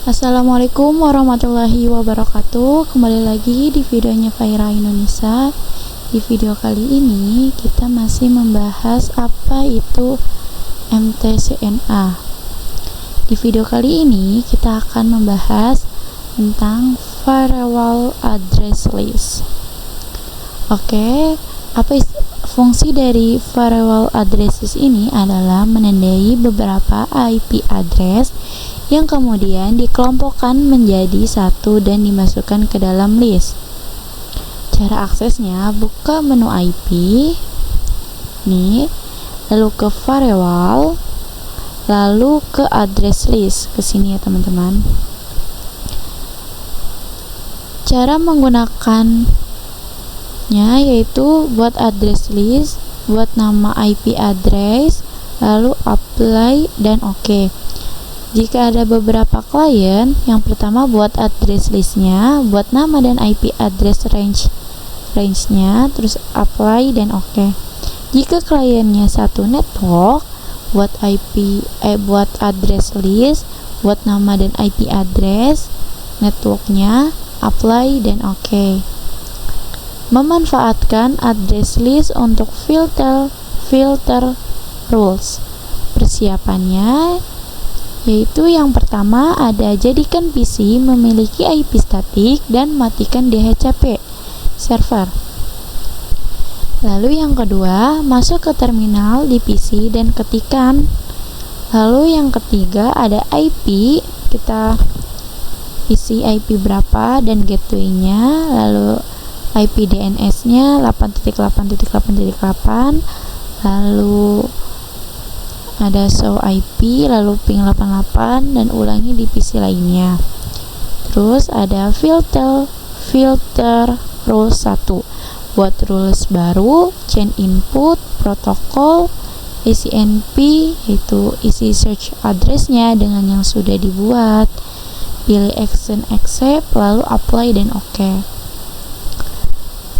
Assalamualaikum warahmatullahi wabarakatuh. Kembali lagi di videonya Faira Indonesia. Di video kali ini kita masih membahas apa itu MTCNA. Di video kali ini kita akan membahas tentang Firewall Address List. Oke, fungsi dari Firewall Address List ini adalah menandai beberapa IP address yang kemudian dikelompokkan menjadi satu dan dimasukkan ke dalam list. Cara aksesnya, buka menu IP nih, lalu ke firewall, lalu ke address list, ke sini ya teman-teman. Cara menggunakannya yaitu buat address list, buat nama IP address, lalu apply dan oke. Jika ada beberapa klien, yang pertama buat address listnya, buat nama dan IP address range-nya, terus apply dan oke. Jika kliennya satu network, buat buat address list, buat nama dan IP address networknya, apply dan oke. Memanfaatkan address list untuk filter rules. Persiapannya yaitu yang pertama ada jadikan PC memiliki IP statik dan matikan DHCP server. Lalu yang kedua, masuk ke terminal di PC dan ketikkan. Lalu yang ketiga ada IP, kita isi IP berapa dan gateway-nya, lalu IP DNS-nya 8.8.8.8, lalu ada show IP, lalu ping 88 dan ulangi di PC lainnya. Terus ada filter rules 1, buat rules baru, chain input, protokol, ICNP, yaitu isi search address-nya dengan yang sudah dibuat, pilih action accept, lalu apply dan oke.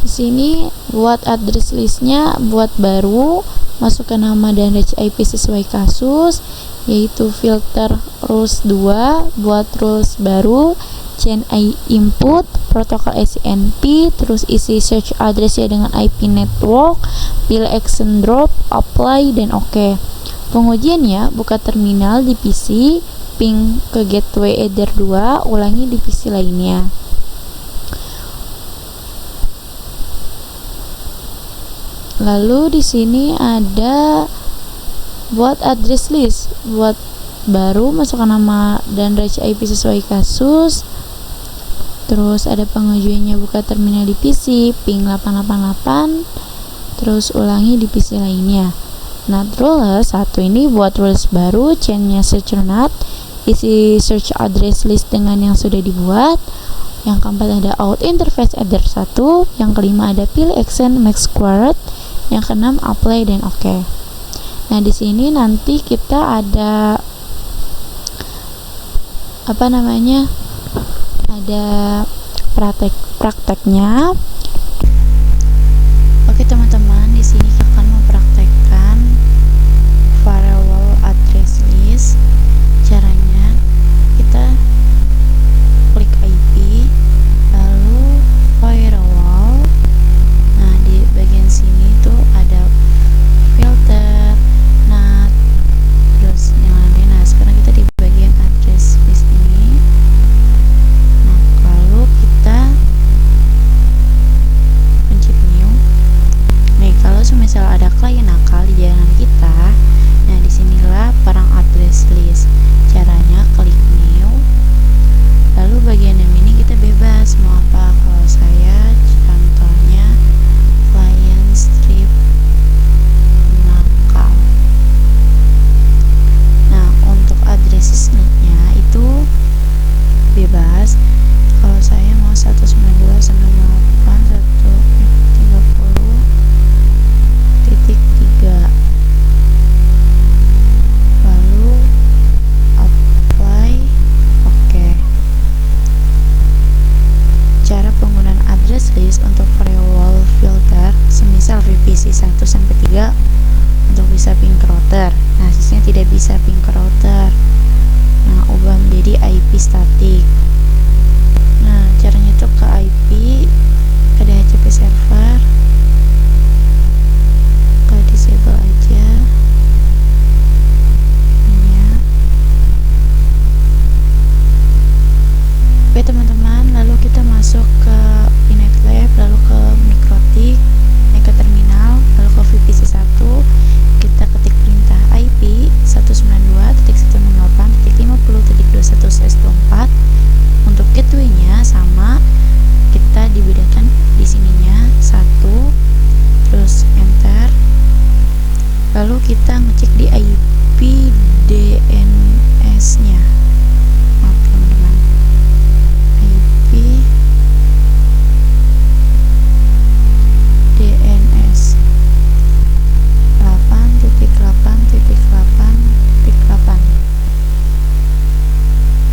Di sini buat address listnya, buat baru, masukkan nama dan range IP sesuai kasus, yaitu filter rules 2, buat rules baru, chain input, protokol ICNP, terus isi search address ya dengan IP network, pilih action drop, apply dan oke. Pengujiannya, buka terminal di PC, ping ke gateway Ether 2, ulangi di PC lainnya. Lalu di sini ada buat address list, buat baru, masukkan nama dan range IP sesuai kasus. Terus ada pengajuannya, buka terminal di PC, ping 888, terus ulangi di PC lainnya. Nat rules 1 ini buat rules baru, chainnya search not, isi search address list dengan yang sudah dibuat. Yang keempat ada out interface Ether 1, yang kelima ada pilih action max squared, yang keenam apply dan oke. Nah, di sini nanti kita ada ada prakteknya. Oke teman-teman, di sini kita akan mempraktekkan firewall address list. Caranya kita klik IP, lalu firewall. Nah, di bagian sini tuh ada filter, NAT, terus yang lain. Nah, sekarang kita di bagian address list ini. Nah, kalau kita pencet new. Nih, kalau semisal ada klien nakal di jalan kita, nah disinilah perang address list. Caranya klik new, lalu bagian yang ini kita bebas mau apa. Kalau saya contohnya client strip nakal. Nah, untuk address listnya itu bebas. Kalau saya mau 192.168.130.3, lalu apply oke. Cara penggunaan address list untuk firewall filter, semisal VPC 1-3 untuk bisa ping ke router. Nah, sisanya tidak bisa ping ke router. Nah, ubah menjadi IP statik. Nah, caranya itu ke IP, ke DHCP server, ke disable aja ininya. Oke teman-teman, lalu kita masuk ke PNetLab, lalu ke Mikrotik, ke terminal, lalu ke VPC 1. Kita ketik perintah IP 192.168.50.21/24. Untuk gateway-nya sama, kita dibedakan di sininya 1, terus enter. Lalu kita ngecek di IP DNS-nya. Maaf teman-teman. IP DNS 8.8.8.8.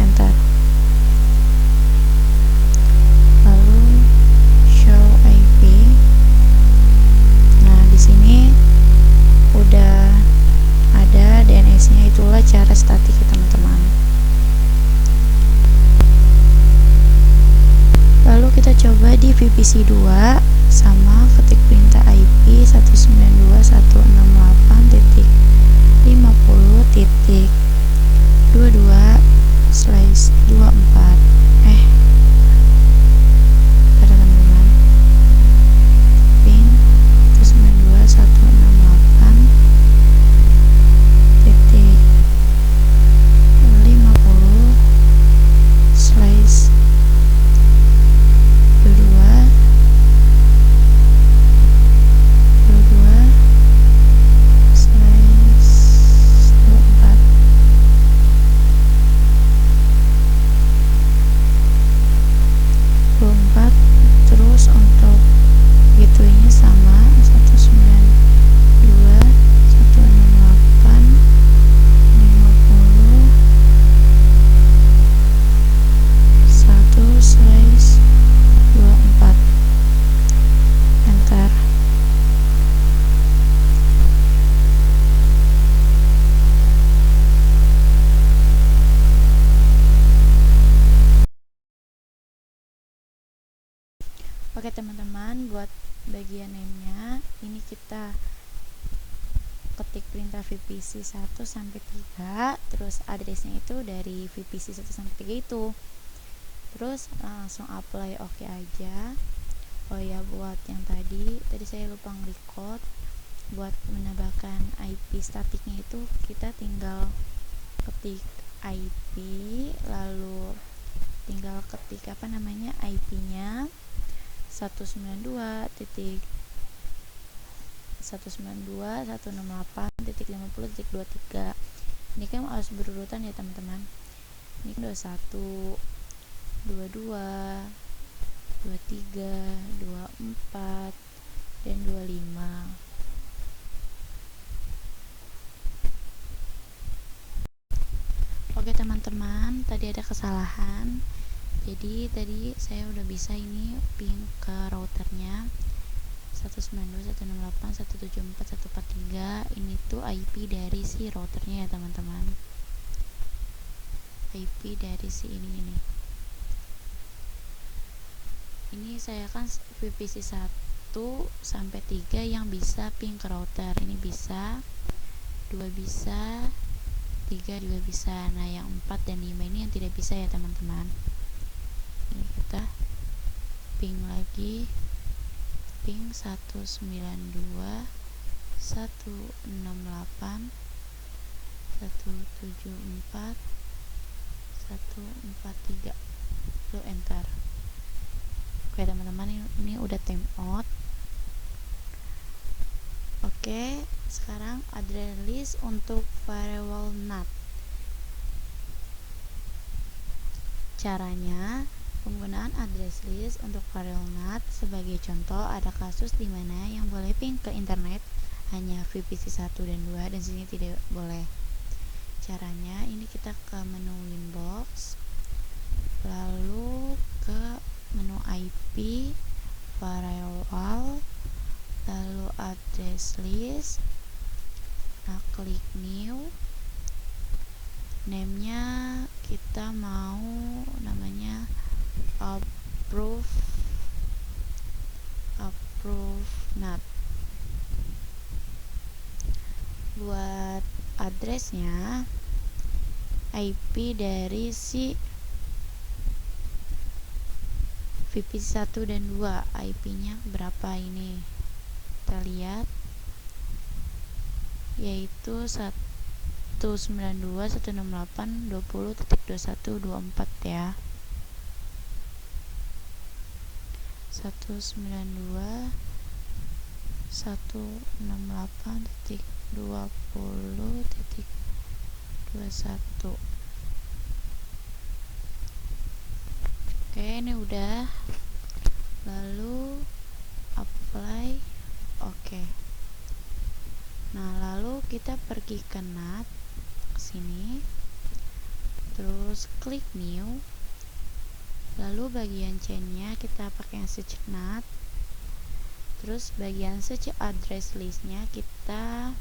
Enter. Lalu show IP. Nah, di sini udah ada DNS-nya, itulah cara statik ya teman-teman. Lalu kita coba di VPC 2, sama ketik perintah IP 192.168.50.22/24. Pada teman-teman, ping 192.168.24. Terus untuk gateway-nya sama 192.168.50/1/24. Enter. Oke teman-teman, buat bagian name-nya ini kita ketik perintah VPC 1 sampai 3, terus address-nya itu dari VPC 1 sampai 3 itu. Terus langsung apply oke aja. Oh ya, buat yang tadi saya lupa nge-record. Buat menambahkan IP statiknya itu kita tinggal ketik IP, lalu tinggal ketik IP-nya 192.168.50.23. Ini kan harus berurutan ya teman-teman. Ini 21, 22, 23, 24, dan 25. Oke teman-teman, tadi ada kesalahan. Jadi tadi saya udah bisa ini ping ke routernya 192.168.174.143. Ini tuh IP dari si routernya ya teman-teman. IP dari si ini. Ini saya kan VPC 1 sampai 3 yang bisa ping ke router. Ini bisa, 2 bisa, 3 juga bisa. Nah, yang 4 dan 5 ini yang tidak bisa ya teman-teman. Ini kita ping lagi, ping 192.168.174.143. Lalu enter. Oke teman-teman, ini udah time out. Oke, sekarang address list untuk firewall NAT. Caranya, penggunaan address list untuk firewall NAT sebagai contoh, ada kasus di mana yang boleh ping ke internet hanya VPC 1 dan 2 dan sini tidak boleh. Caranya, ini kita ke menu Winbox, lalu ke menu IP, firewall, lalu address list. Nah, klik new, name-nya kita mau namanya approve not. Buat addressnya IP dari si VPC 1 dan 2, IP-nya berapa ini kita lihat, yaitu 192.168.20.2124 ya. 192.168.20.21. Oke, ini udah. Lalu apply. Oke. Nah, lalu kita pergi ke NAT sini. Terus klik new. Lalu bagian chain-nya kita pakai yang search NAT. Terus bagian search address list-nya kita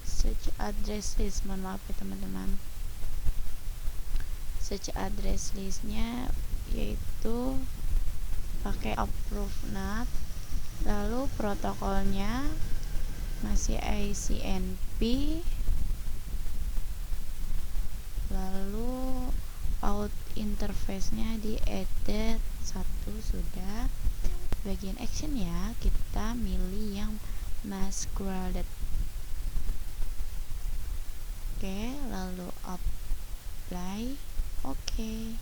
search address list. Mohon maaf ya teman-teman. Search address list-nya yaitu pakai approve NAT. Lalu protokolnya masih ICMP. Lalu out interface-nya di added 1 sudah. Bagian action ya, kita milih yang masquerade. Oke, lalu apply. Oke.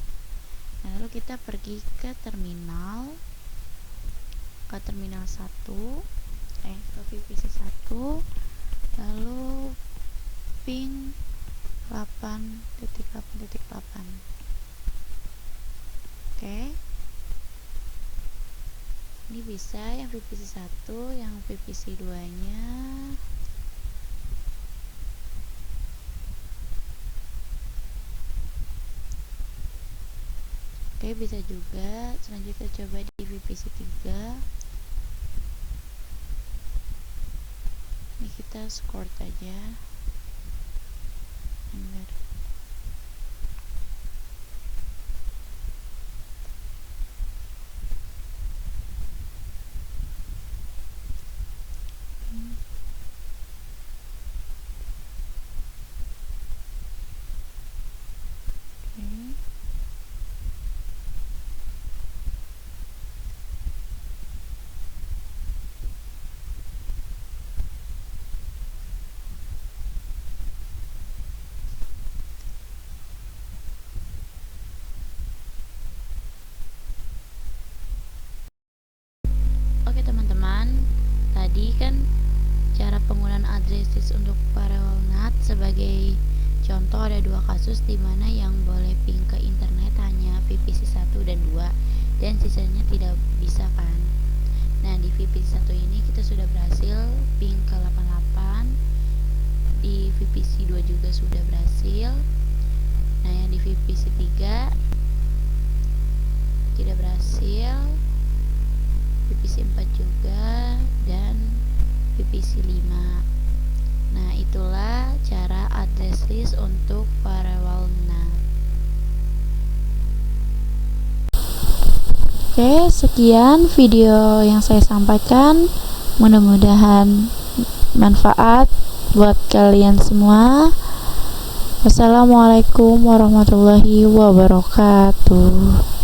Nah, lalu kita pergi ke terminal. Ke terminal 1. Ke VPC 1. Lalu ping 8.8.8. Oke. Ini bisa yang VPC 1, yang VPC 2-nya. Oke, bisa juga. Selanjutnya coba di VPC 3. Ini kita score aja. Enter. Oke teman-teman, tadi kan cara penggunaan address list untuk firewall NAT. Sebagai contoh ada 2 kasus dimana yang boleh ping ke internet hanya VPC 1 dan 2 dan sisanya tidak bisa kan. Nah, di VPC 1 ini kita sudah berhasil ping ke 88, di VPC 2 juga sudah berhasil. Nah, yang di VPC 3 tidak berhasil, VPC 4 juga, dan VPC 5. Nah, itulah cara address list untuk firewall NAT. Oke, sekian video yang saya sampaikan. Mudah-mudahan manfaat buat kalian semua. Wassalamualaikum warahmatullahi wabarakatuh.